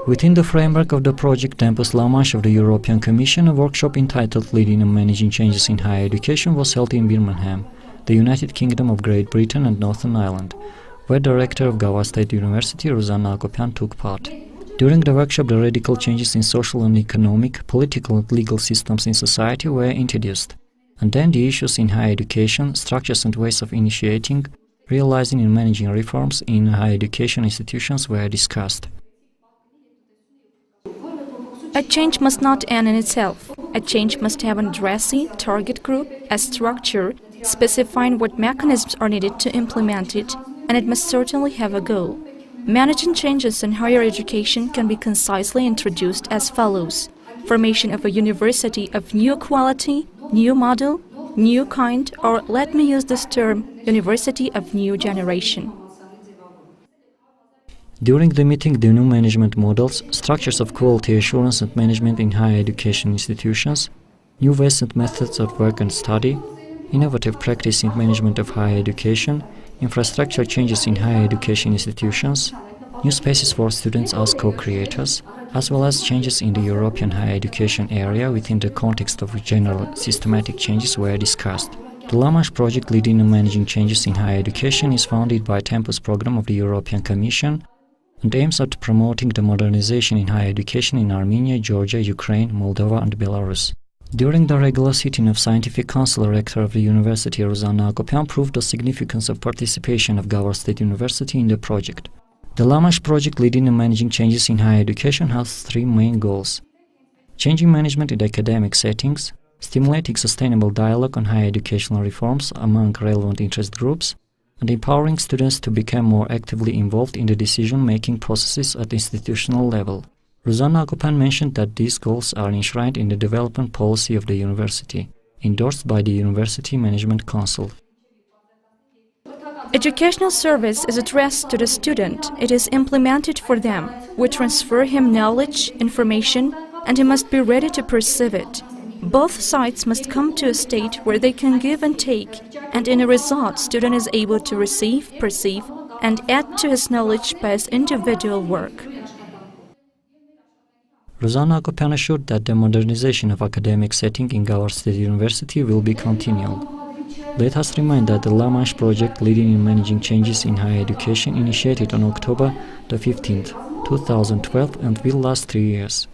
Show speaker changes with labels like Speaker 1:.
Speaker 1: Within the framework of the project TEMPUS La Manche of the European Commission, a workshop entitled Leading and Managing Changes in Higher Education was held in Birmingham, the United Kingdom of Great Britain and Northern Ireland, where Director of Gavar State University Ruzanna Akopian took part. During the workshop, the radical changes in social and economic, political and legal systems in society were introduced, and then the issues in higher education, structures and ways of initiating, realizing and managing reforms in higher education institutions were discussed.
Speaker 2: A change must not end in itself. A change must have an addressee, target group, a structure, specifying what mechanisms are needed to implement it, and it must certainly have a goal. Managing changes in higher education can be concisely introduced as follows: formation of a university of new quality, new model, new kind, or let me use this term, university of new generation.
Speaker 1: During the meeting, the new management models, structures of quality assurance and management in higher education institutions, new ways and methods of work and study, innovative practice in management of higher education, infrastructure changes in higher education institutions, new spaces for students as co-creators, as well as changes in the European higher education area within the context of general systematic changes were discussed. The La Manche project Leading and Managing Changes in Higher Education is founded by TEMPUS program of the European Commission and aims at promoting the modernization in higher education in Armenia, Georgia, Ukraine, Moldova and Belarus. During the regular sitting of Scientific Council, Rector of the University Ruzanna Akopian proved the significance of participation of Gavar State University in the project. The La Manche project Leading and Managing Changes in Higher Education has three main goals: changing management in academic settings, stimulating sustainable dialogue on higher educational reforms among relevant interest groups, and empowering students to become more actively involved in the decision-making processes at institutional level. Ruzanna Akopian mentioned that these goals are enshrined in the development policy of the university, endorsed by the University Management Council.
Speaker 2: Educational service is addressed to the student. It is implemented for them. We transfer him knowledge, information, and he must be ready to perceive it. Both sides must come to a state where they can give and take, and in a result, student is able to receive, perceive, and add to his knowledge by his individual work.
Speaker 1: Ruzanna Akopian assured that the modernization of academic setting in Gavar State University will be continued. Let us remind that the La Manche project Leading and Managing Changes in Higher Education initiated on October the 15th, 2012 and will last 3 years.